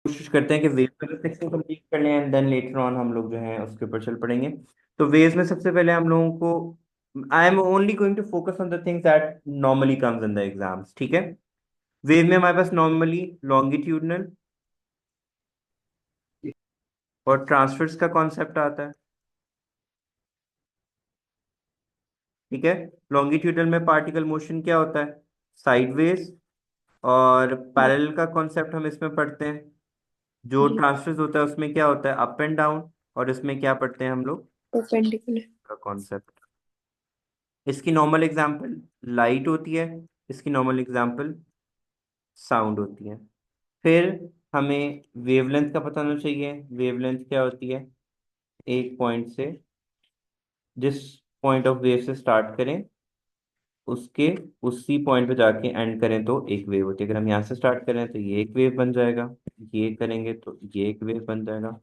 कोशिश करते हैं कि वेव वाला सेक्शन कंप्लीट कर लें एंड देन लेटर ऑन हम लोग जो है उसके ऊपर चल पड़ेंगे। तो वेव्स में सबसे पहले हम लोगों को I am only going to focus on the things that normally comes in the exams, ठीक है। वेव में हमारे पास नॉर्मली लॉन्गिट्यूडनल और ट्रांसफर्स का कॉन्सेप्ट आता है, ठीक है। लॉन्गिट्यूडनल में पार्टिकल मोशन क्या होता है, साइडवेज, और हाँ पैरेलल का कॉन्सेप्ट हम इसमें पढ़ते हैं। जो जी। ट्रांसफर्स होता है उसमें क्या होता है, अप एंड डाउन, और इसमें क्या पढ़ते हैं हम लोग, परपेंडिकुलर। का कॉन्सेप्ट। इसकी नॉर्मल एग्जांपल लाइट होती है, इसकी नॉर्मल एग्जांपल साउंड होती है। फिर हमें वेवलेंथ का पता होना चाहिए। वेवलेंथ क्या होती है, एक पॉइंट से, जिस पॉइंट ऑफ वेव से स्टार्ट करें उसके उसी पॉइंट पे जाके एंड करें तो एक वेव होती है। अगर हम यहाँ से स्टार्ट करें तो ये एक वेव बन जाएगा, ये करेंगे तो ये एक वेव बन जाएगा।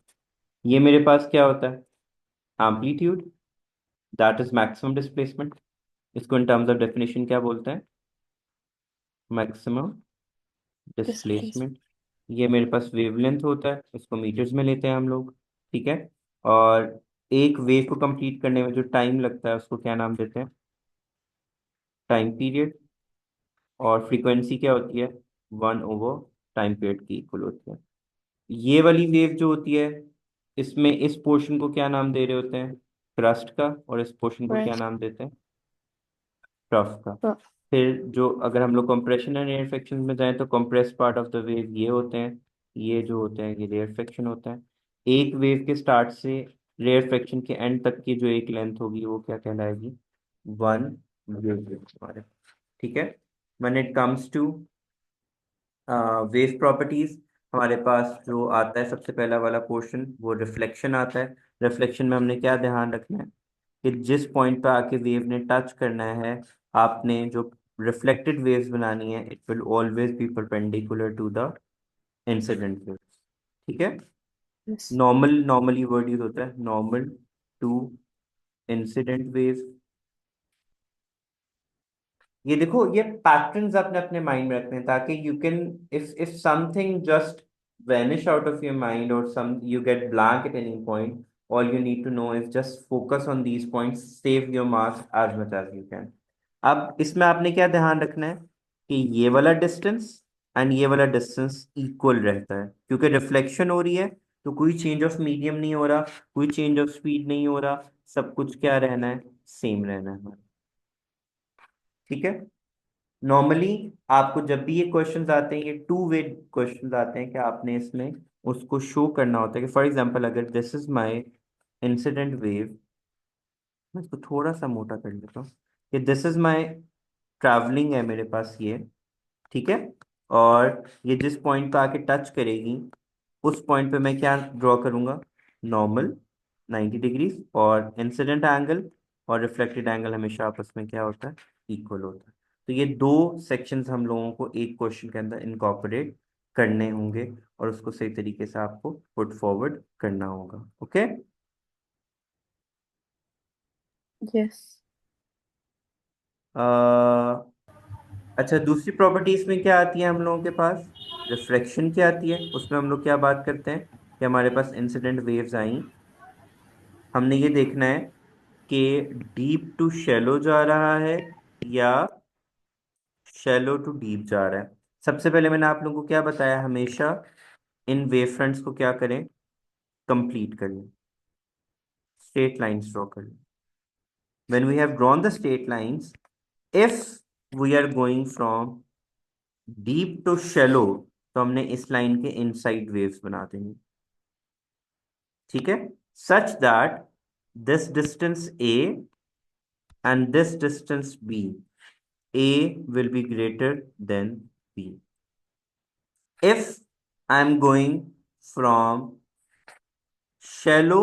ये मेरे पास क्या होता है, amplitude, that is maximum displacement. इसको इन टर्म्स ऑफ डेफिनेशन क्या बोलते हैं, मैक्सिमम डिस्प्लेस। डिस्प्लेसमेंट। ये मेरे पास वेवलेंथ होता है, इसको मीटर्स में लेते हैं हम लोग, ठीक है। और एक वेव को कंप्लीट करने में जो टाइम लगता है उसको क्या नाम देते हैं, टाइम पीरियड। और फ्रीक्वेंसी क्या होती है, 1/, टाइम पीरियड की इक्वल होती है। ये वाली वेव जो होती है, इसमें इस पोर्शन को क्या नाम दे रहे होते हैं, क्रस्ट का, और इस पोर्शन को क्या ब्रेस्ट। नाम देते हैं, ट्रफ का। फिर जो अगर हम लोग कंप्रेशन एंड रेयरफेक्शन में जाएं तो compress part of the wave ये होते हैं, ये जो होते हैं ये रेयरफेक्शन होता है। एक वेव के स्टार्ट से रेयरफेक्शन के एंड तक की जो एक लेंथ होगी वो क्या कहलाएगी, वन वेव हमारे, ठीक है। When it comes to wave properties, हमारे पास जो आता है सबसे पहला वाला पोर्शन वो रिफ्लेक्शन आता है। रिफ्लेक्शन में हमने क्या ध्यान रखना है कि जिस पॉइंट पे आके वेव ने टच करना है, आपने जो रिफ्लेक्टेड वेव्स बनानी है it will always be perpendicular to the incident wave, ठीक है। यस। नॉर्मली वर्ड यूज होता है नॉर्मल टू इंसिडेंट वेव। ये देखो, ये पैटर्न्स अपने अपने माइंड में रखते हैं ताकि you can, if something just vanish out of your mind और some you get blank at any point, all you need to know is just focus on these points, save your marks as much as you can. अब इसमें आपने क्या ध्यान रखना है कि ये वाला डिस्टेंस एंड ये वाला डिस्टेंस इक्वल रहता है, क्योंकि रिफ्लेक्शन हो रही है तो कोई चेंज ऑफ मीडियम नहीं हो रहा, कोई चेंज ऑफ स्पीड नहीं हो रहा, सब कुछ क्या रहना है, सेम रहना है हमारा, ठीक है। नॉर्मली आपको जब भी ये क्वेश्चंस आते हैं, ये टू वे क्वेश्चंस आते हैं कि आपने इसमें उसको शो करना होता है कि फॉर एग्जांपल अगर this is my incident wave, मैं इसको थोड़ा सा मोटा कर लेता हूँ, कि दिस इज माय ट्रैवलिंग है मेरे पास ये, ठीक है। और ये जिस पॉइंट पे आके टच करेगी उस पॉइंट पे मैं क्या ड्रॉ करूंगा, नॉर्मल 90 डिग्रीज, और इंसिडेंट एंगल और रिफ्लेक्टेड एंगल हमेशा आपस में क्या होता है, इक्वल होता है। तो ये दो सेक्शंस हम लोगों को एक क्वेश्चन के अंदर इनकॉर्पोरेट करने होंगे और उसको सही तरीके से आपको पुट फॉरवर्ड करना होगा, ओके। यस। अच्छा, दूसरी प्रॉपर्टीज में क्या आती है हम लोगों के पास, रिफ्रैक्शन की आती है। उसमें हम लोग क्या बात करते हैं कि हमारे पास इंसिडेंट वेव्स आई, हमने ये देखना है कि डीप टू शैलो जा रहा है या शैलो टू डीप जा रहा है। सबसे पहले मैंने आप लोगों को क्या बताया, हमेशा इन वेव फ्रंट्स को क्या करें, कंप्लीट कर लें, स्ट्रेट लाइंस ड्रॉ कर लें। When we have drawn the straight lines, if we are going from deep to shallow तो हमने इस लाइन के इनसाइड वेव्स बना देंगे, ठीक है। Such that this distance A and this distance B, A will be greater than B. If I'm going from shallow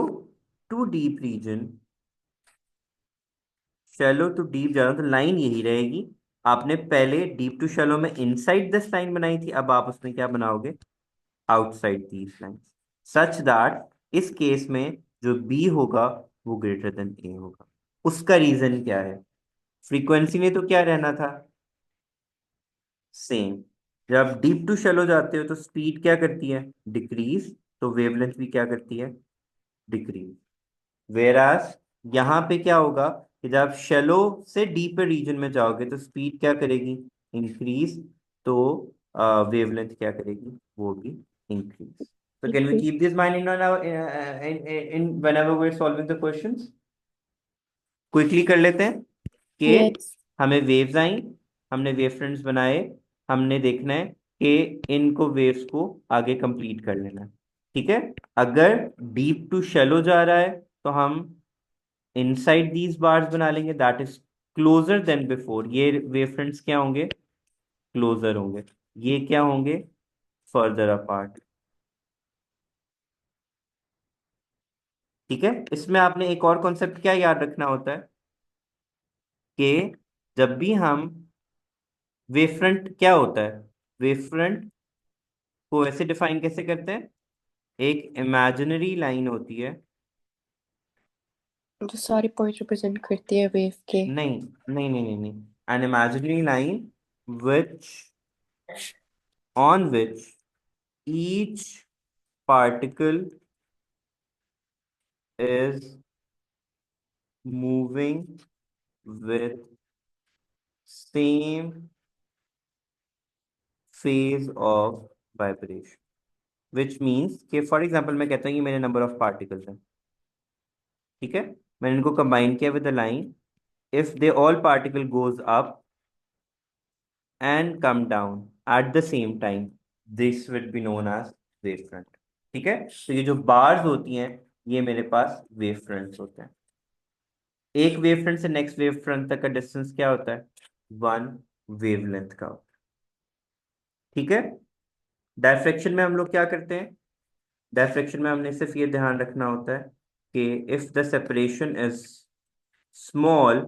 to deep region, shallow to deep जा रहा हूं तो लाइन यही रहेगी। आपने पहले डीप टू शैलो में इनसाइड दिस लाइन बनाई थी, अब आप उसमें क्या बनाओगे, outside these line, such that इस केस में जो बी होगा वो ग्रेटर देन ए होगा। उसका रीजन क्या है, फ्रीक्वेंसी में तो क्या रहना था, सेम, जब डीप टू शैलो जाते हो तो स्पीड क्या करती है, डिक्रीज, तो वेवलेंथ भी क्या करती है, डिक्रीज। वेरास यहाँ पे क्या होगा कि जब आप शैलो से डीपर रीजन में जाओगे तो स्पीड क्या करेगी, इंक्रीज, तो वेवलेंथ क्या करेगी, वो भी increase. So can we Decrease. keep this mind in our in whenever we're solving the questions? Quickly कर लेते हैं कि Yes. हमें वेव्स आई, हमने वेव फ्रंट्स बनाए, हमने देखना है कि इनको वेव्स को आगे कंप्लीट कर लेना है। ठीक है, अगर डीप टू शैलो जा रहा है तो हम इनसाइड दीज बार्स बना लेंगे, that is closure then before. ये वेव फ्रंट्स क्या होंगे, क्लोजर होंगे। ये क्या होंगे, फर्दर अपार्ट। ठीक है, इसमें आपने एक और कॉन्सेप्ट क्या याद रखना होता है कि जब भी हम वेव फ्रंट क्या होता है, वेव फ्रंट को ऐसे डिफाइन कैसे करते हैं, एक इमेजिनरी लाइन होती है। जो सारे पॉइंट रिप्रेजेंट करती है वेव के। नहीं नहीं नहीं नहीं नहीं, an imaginary line which on which each particle is moving with same phase of vibration, which means कि फॉर एग्जाम्पल मैं कहता हूँ कि मेरे नंबर ऑफ पार्टिकल्स हैं। ठीक है, मैंने इनको कंबाइन किया with the line, if they all particle goes up and come down at the same time, this will be known as wave front. ठीक है, तो ये जो बार्स होती हैं ये मेरे पास वेव फ्रंट्स होते हैं। एक वेव फ्रंट से नेक्स्ट वेव फ्रंट तक का डिस्टेंस क्या होता है, वन वेवलेंथ का होता है। ठीक है, डायफ्रैक्शन में हम लोग क्या करते हैं, डायफ्रैक्शन में हमने सिर्फ ये ध्यान रखना होता है कि if the separation is small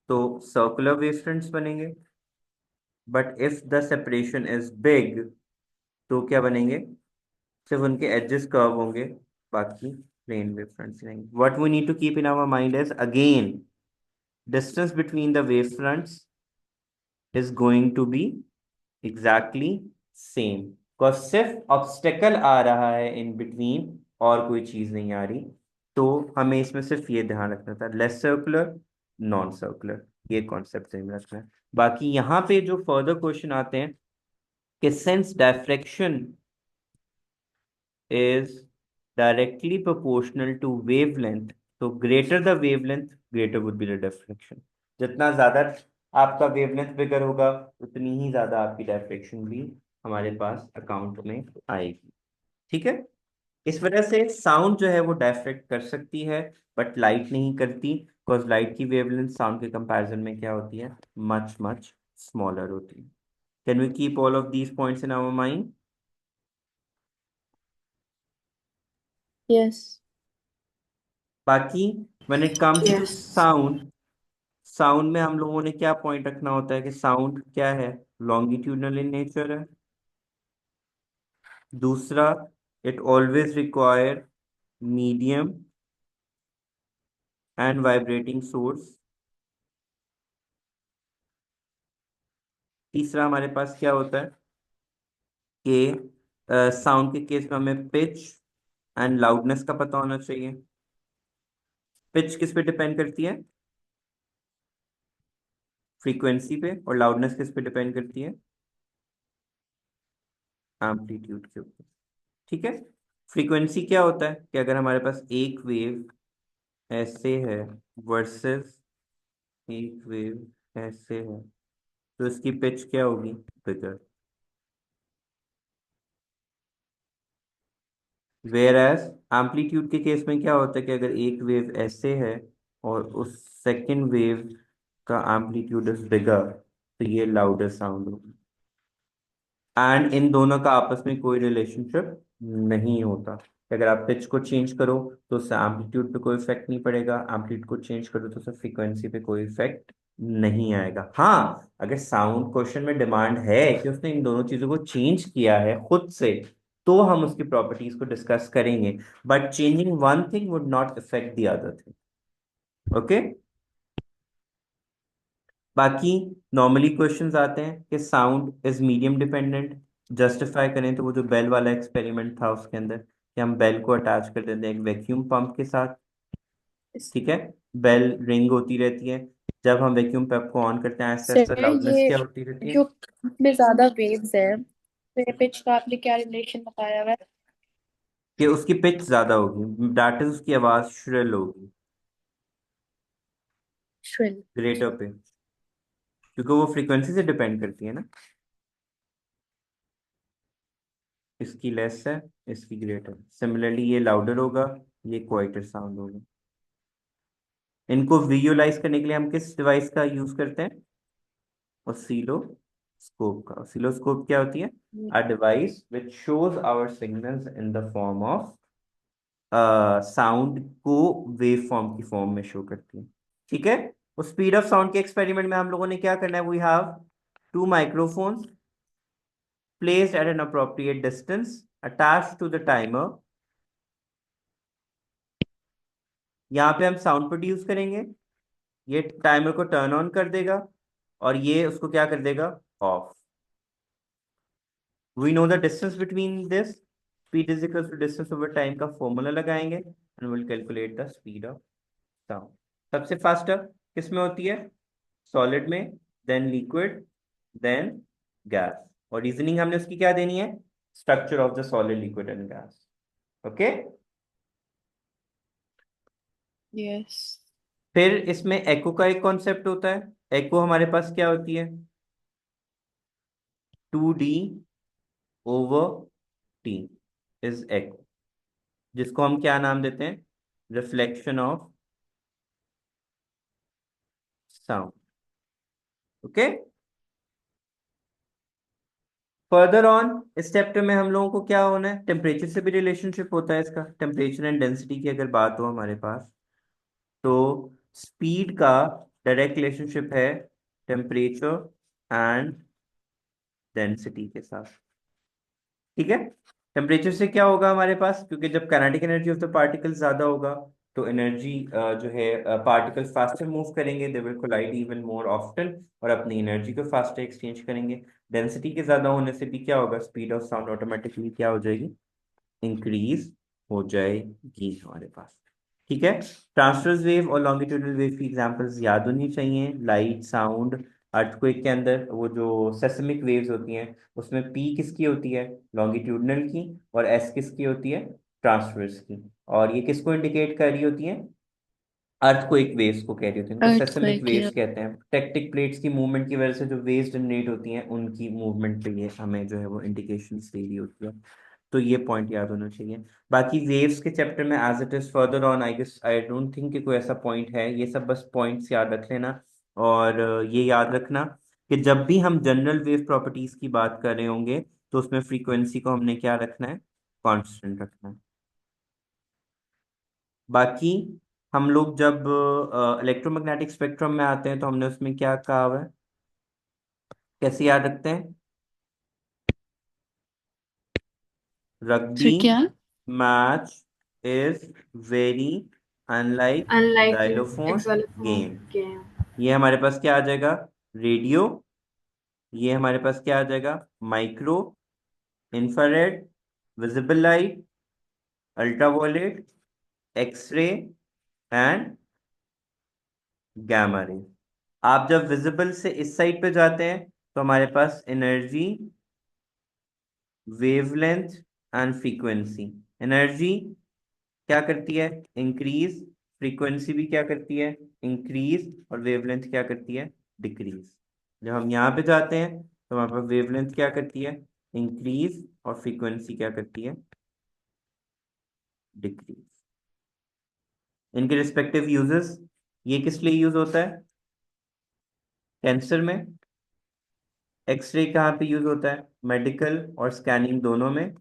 तो सर्कुलर वेव फ्रंट्स बनेंगे, but if the separation is big तो क्या बनेंगे, सिर्फ उनके एजेस कर्व होंगे, बाकी प्लेन वेव फ्रंट्स रहेंगे। What we need to keep in our mind is again distance between the wave fronts is going to be exactly same, because सिर्फ obstacle आ रहा है इन बिटवीन और कोई चीज नहीं आ रही। तो हमें इसमें सिर्फ ये ध्यान रखना था, लेस सर्कुलर, नॉन सर्कुलर, ये कॉन्सेप्ट ध्यान रखना है। बाकी यहाँ पे जो फर्दर क्वेश्चन आते हैं कि since diffraction is directly proportional to wavelength, so greater the wavelength greater would be the diffraction। जितना ज्यादा आपका वेवलेंथ बिगर होगा उतनी ही ज्यादा आपकी डायफ्रेक्शन भी हमारे पास अकाउंट में आएगी। ठीक है, इस वजह से साउंड जो है वो डायफ्रेक्ट कर सकती है बट लाइट नहीं करती, बिकॉज लाइट की वेवलेंथ साउंड के कंपैरिजन में क्या होती है, मच मच स्मॉलर होती है। Can we keep all of these points in our mind? Yes. बाकी when it comes to Yes. Sound, sound में हम लोगों ने क्या पॉइंट रखना होता है कि साउंड क्या है, लॉन्गिट्यूडनल इन नेचर है। दूसरा, it always require medium and vibrating source. तीसरा हमारे पास क्या होता है कि साउंड के केस में हमें पिच एंड लाउडनेस का पता होना चाहिए। पिच किस पे डिपेंड करती है, फ्रीक्वेंसी पे, और लाउडनेस किस पे डिपेंड करती है, एम्पलीट्यूड के ऊपर। ठीक है, फ्रीक्वेंसी क्या होता है कि अगर हमारे पास एक वेव ऐसे है वर्सेस एक वेव ऐसे है तो इसकी पिच क्या होगी, बिगर। वेयर एज एम्पलीट्यूड के केस में क्या होता है कि अगर एक वेव ऐसे है और उस सेकंड वेव का एम्पलीट्यूड इज बिगर तो ये लाउडर साउंड होगी। एंड इन दोनों का आपस में कोई रिलेशनशिप नहीं होता। अगर आप पिच को चेंज करो तो उससे एम्पलीट्यूड पे कोई इफेक्ट नहीं पड़ेगा, एम्पलीट्यूड को चेंज करो तो उससे फ्रीक्वेंसी पे कोई इफेक्ट नहीं आएगा। हाँ, अगर साउंड क्वेश्चन में डिमांड है कि उसने इन दोनों चीजों को चेंज किया है खुद से तो हम उसकी प्रॉपर्टीज को डिस्कस करेंगे, but changing one thing would not effect the other thing. Okay, बाकी नॉर्मली क्वेश्चंस आते हैं कि sound is medium dependent. Justify करें तो वो जो बेल वाला एक्सपेरिमेंट था उसके अंदर कि हम बेल को अटैच कर देते हैं एक वैक्यूम पंप के साथ। ठीक है, बेल रिंग होती रहती है, जब हम वैक्यूम पंप को ऑन करते हैं आहिस्ता आहिस्ता सर लाउडनेस ये क्या होती रहती है। जो में ज्यादा वेव्स हैं, मेरे पिच का आपने क्या रिलेशन बताया हुआ है? कि उसकी पिच ज्यादा होगी, दैट इज उसकी आवाज श्रिल होगी श्रिल। ग्रेटर पे, क्योंकि वो फ्रीक्वेंसी से डिपेंड करती है ना। इसकी लेस है, इसकी ग्रेटर, सिमिलरली ये लाउडर होगा, ये क्वाइटर साउंड होगा। इनको विजुअलाइज करने के लिए हम किस डिवाइस का यूज करते हैं? ऑसिलोस्कोप का। ऑसिलोस्कोप क्या होती है? A device which shows our signals in the form of sound को वेव फॉर्म की फॉर्म में शो करती है। ठीक है, उस स्पीड ऑफ साउंड के एक्सपेरिमेंट में हम लोगों ने क्या करना है? We have two microphones placed at an appropriate distance attached to the timer। यहाँ पे हम साउंड प्रोड्यूस करेंगे, ये टाइमर को टर्न ऑन कर देगा और ये उसको क्या कर देगा? Of. We know the distance between this, speed is equal to distance over time का फॉर्मूला लगाएंगे and will calculate the speed of sound. सबसे फास्टर किस में होती है? सॉलिड में, देन लिक्विड, देन गैस। और रीजनिंग हमने उसकी क्या देनी है? Structure of the solid, liquid and gas. Okay. Yes. फिर इसमें एको का एक कॉन्सेप्ट होता है। एको हमारे पास क्या होती है? 2D ओवर टी इज एको, जिसको हम क्या नाम देते हैं? Reflection of sound. Okay. Further on इस चैप्टर में हम लोगों को क्या होना है? टेम्परेचर से भी रिलेशनशिप होता है इसका। टेम्परेचर एंड डेंसिटी की अगर बात हो हमारे पास, तो स्पीड का डायरेक्ट रिलेशनशिप है टेम्परेचर एंड डेंसिटी के साथ। ठीक है, टेम्परेचर से क्या होगा हमारे पास? क्योंकि जब kinetic energy of the particle ज्यादा होगा तो एनर्जी जो है पार्टिकल फास्टर मूव करेंगे, they will collide even more often और अपनी एनर्जी को फास्टर एक्सचेंज करेंगे। डेंसिटी के ज्यादा होने से भी क्या होगा? स्पीड ऑफ साउंड ऑटोमेटिकली क्या हो जाएगी? इंक्रीज हो जाएगी हमारे पास। ठीक है, ट्रांसवर्स वेव और लॉन्गिट्यूडनल वेव की एग्जांपल्स याद होनी चाहिए। लाइट, साउंड, अर्थक्वेक के अंदर वो जो सेस्मिक वेव्स होती हैं उसमें पी किसकी होती है? लॉन्गिट्यूडनल की। और एस किसकी होती है? ट्रांसवर्स की। और ये किसको इंडिकेट कर रही होती है? अर्थक्वेक वेव्स को कह रही होती है, इनको सेस्मिक अर्थक्वेक, वेव्स या कहते हैं। टेक्टिक प्लेट्स की मूवमेंट की वजह से जो वेव्स जनरेट होती हैं उनकी मूवमेंट पे ये हमें जो है वो इंडिकेशन दे रही होती है। तो ये पॉइंट याद होना चाहिए। बाकी वेव्स के चैप्टर में as it is further on, I guess I don't think कि कोई ऐसा पॉइंट है, ये सब बस पॉइंट्स याद रख लेना। और ये याद रखना कि जब भी हम जनरल वेव प्रॉपर्टीज की बात कर रहे होंगे तो उसमें फ्रीक्वेंसी को हमने क्या रखना है? कांस्टेंट रखना है। बाकी हम लोग जब इलेक्ट्रोमैग्नेटिक स्पेक्ट्रम में आते हैं तो हमने उसमें क्या कहा हुआ है? कैसे याद रखते हैं? सर रग्बी क्या? Match is very unlike Unlike xylophone xylophone game. game. ये हमारे पास क्या आ जाएगा? रेडियो। ये हमारे पास क्या आ जाएगा? Micro, infrared, visible light, ultraviolet, x-ray and gamma ray. आप जब विजिबल से इस साइड पे जाते हैं तो हमारे पास energy, wavelength and frequency. Energy क्या करती है? इंक्रीज। फ्रीक्वेंसी भी क्या करती है? इंक्रीज। और वेवलेंथ क्या करती है? डिक्रीज। जब हम यहाँ पे जाते हैं तो हमारे पास वेवलेंथ क्या करती है? इंक्रीज। और फ्रीक्वेंसी क्या करती है? डिक्रीज। इनके रिस्पेक्टिव यूजेस, ये किस लिए यूज होता है? कैंसर में। एक्सरे कहाँ पे यूज होता है? मेडिकल और स्कैनिंग दोनों में।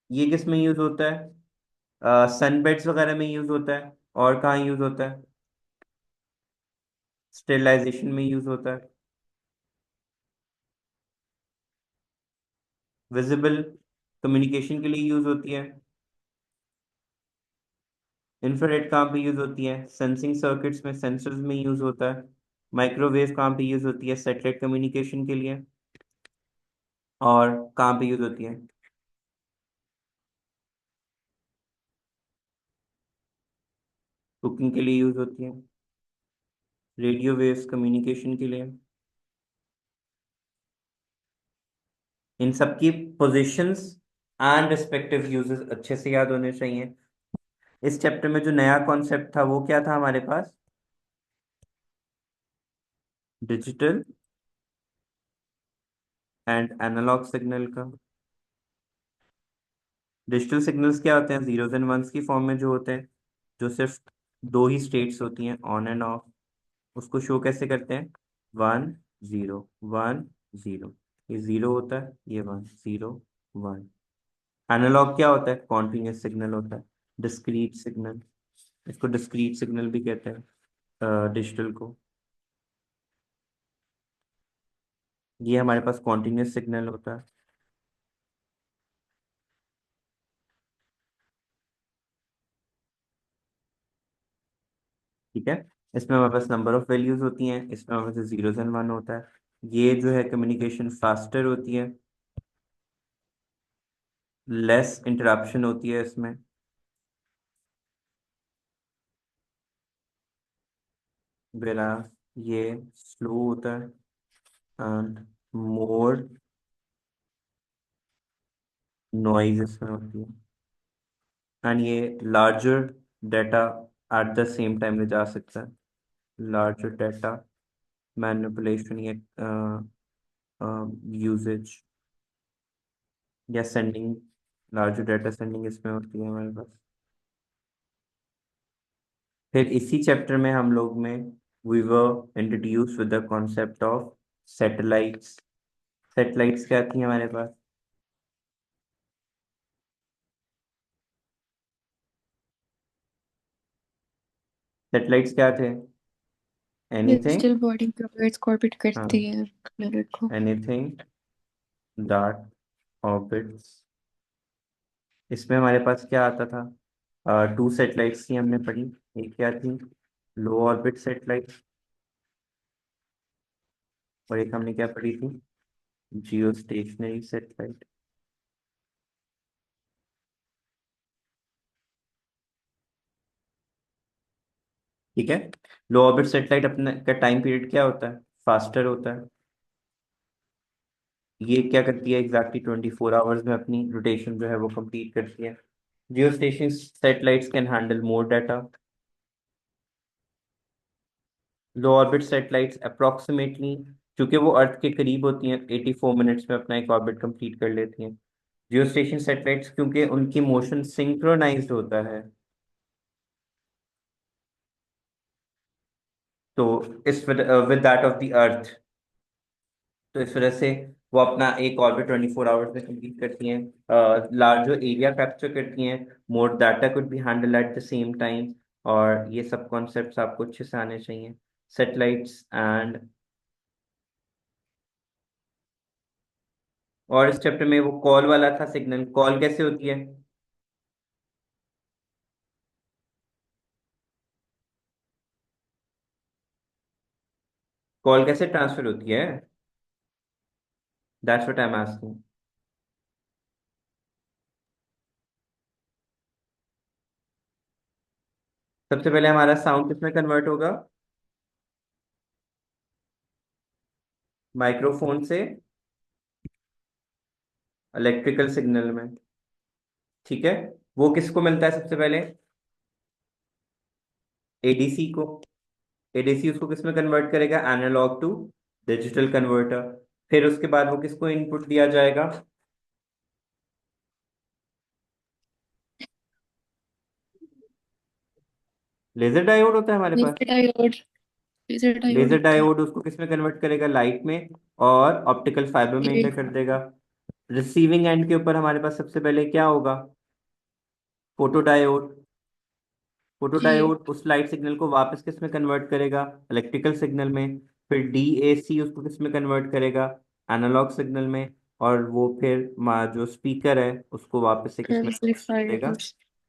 ये किस में यूज होता है? सनबेड्स वगैरह में यूज होता है। और कहाँ यूज होता है? स्टेरिलाइजेशन में यूज होता है। विजिबल कम्युनिकेशन के लिए यूज होती है। इंफ्रारेड कहाँ पे यूज होती है? सेंसिंग सर्किट्स में, सेंसर्स में यूज होता है। माइक्रोवेव कहाँ पे यूज होती है? सैटेलाइट कम्युनिकेशन के लिए। और कहाँ पे यूज होती है? कुकिंग के लिए यूज होती है। रेडियो वेव्स कम्युनिकेशन के लिए। इन सब की पोजीशंस एंड रिस्पेक्टिव यूजेस अच्छे से याद होने चाहिए। इस चैप्टर में जो नया कॉन्सेप्ट था वो क्या था हमारे पास? डिजिटल एंड एनालॉग सिग्नल का। डिजिटल सिग्नल्स क्या होते हैं? जीरोस एंड वंस की फॉर्म में जो होते हैं, जो सिर्फ दो ही स्टेट्स होती हैं, ऑन एंड ऑफ। उसको शो कैसे करते हैं? One zero, one zero. ये जीरो होता है, ये वन, जीरो वन। एनालॉग क्या होता है? कॉन्टिन्यूस सिग्नल होता है, डिस्क्रीट सिग्नल। इसको डिस्क्रीट सिग्नल भी कहते हैं डिजिटल को। ये हमारे पास कॉन्टिन्यूस सिग्नल होता है। ठीक है। इसमें हमारे पास नंबर ऑफ वैल्यूज होती हैं, इसमें हमारे पास जीरोस एंड वन होता है। ये जो है कम्युनिकेशन फास्टर होती है, लेस इंटरप्शन होती है इसमें। वेरा ये स्लो होता है एंड मोर नॉइज इसमें होती है। एंड ये larger data at the same time ले जा सकता है। लार्जर डाटा मैनिपुलेशन या यूजेज या सेंडिंग, लार्जर डाटा सेंडिंग इसमें होती है हमारे पास। फिर इसी चैप्टर में हम लोग में we were introduced with the concept of satellites. Satellites क्या थी हमारे पास? सैटेलाइट्स क्या थे? एनीथिंग, डिजिटल बॉडी पे अर्थ को ऑर्बिट हाँ, करती है प्लेनेट को। Anything that orbits. इसमें हमारे पास क्या आता था? टू सैटेलाइट्स थी हमने पढ़ी। एक क्या थी? लो ऑर्बिट सैटेलाइट। और एक हमने क्या पढ़ी थी? जियो स्टेशनरी सैटेलाइट। ठीक है। लो ऑर्बिट सैटेलाइट अपने का टाइम पीरियड क्या होता है? फास्टर होता है। ये क्या करती है? एग्जैक्टली 24 आवर्स में अपनी रोटेशन जो है वो कंप्लीट करती है। Geo station satellites can handle more data. Low orbit satellites approximately, क्योंकि वो अर्थ के करीब होती हैं, 84 मिनट्स में अपना एक ऑर्बिट कंप्लीट कर लेती हैं। जियो स्टेशन सैटेलाइट्स क्योंकि उनकी मोशन सिंक्रोनाइज्ड होता है, तो इस with that of the earth, तो इस वजह से वो अपना एक ऑर्बिट 24 आवर्स में कंप्लीट करती हैं, लार्जर एरिया कैप्चर करती हैं, मोर data could be handle at the same time. और ये सब कॉन्सेप्ट्स आपको अच्छे से आने चाहिए। सैटेलाइट्स एंड, और इस चैप्टर में वो कॉल वाला था, सिग्नल कॉल कैसे होती है? कॉल कैसे ट्रांसफर होती है? That's what I am asking. सबसे पहले हमारा साउंड किसमें कन्वर्ट होगा? माइक्रोफोन से इलेक्ट्रिकल सिग्नल में। ठीक है। वो किसको मिलता है सबसे पहले? एडीसी को। एडीसी उसको किसमें कन्वर्ट करेगा? Analog to digital converter. फिर उसके बाद वो किसको इनपुट दिया जाएगा? लेजर डायोड होता है हमारे पास। Laser diode. Laser diode laser होता है। डायोड उसको किसमें कन्वर्ट करेगा? लाइट में। और ऑप्टिकल फाइबर में ये इंटर कर देगा। रिसीविंग एंड के ऊपर हमारे पास सबसे पहले क्या होगा? Photo diode. फोटो जी। डायोड उस लाइट सिग्नल को वापस किस में कन्वर्ट करेगा? इलेक्ट्रिकल सिग्नल में। फिर डीएसी उसको किस में कन्वर्ट करेगा? एनालॉग सिग्नल में। और वो फिर जो स्पीकर है उसको वापस से किस में कन्वर्ट कर एम्पलीफायर। देगा?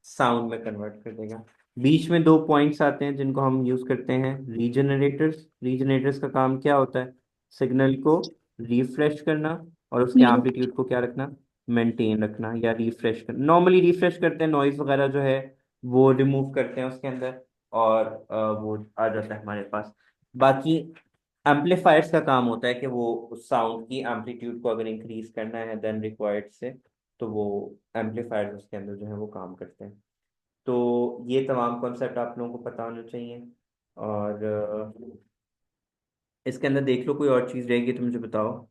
साउंड में कन्वर्ट कर देगा। बीच में दो पॉइंट्स आते हैं जिनको हम यूज करते हैं रीजनरेटर्स। रीजनरेटर्स का काम क्या होता है? सिग्नल को रिफ्रेश करना और उसके हम्म। एम्पलीट्यूड को क्या रखना, मेंटेन रखना, या रिफ्रेश करना। नॉर्मली रिफ्रेश करते हैं, नॉइज वगैरह जो है वो रिमूव करते हैं उसके अंदर, और वो आ जाता है हमारे पास। बाकी एम्पलीफायर्स का काम होता है कि वो साउंड की एम्पलीट्यूड को अगर इंक्रीज करना है देन रिक्वायर्ड से, तो वो एम्पलीफायर्स उसके अंदर जो है वो काम करते हैं। तो ये तमाम कॉन्सेप्ट आप लोगों को पता होना चाहिए। और इसके अंदर देख लो कोई और चीज़ रहेगी तो मुझे बताओ।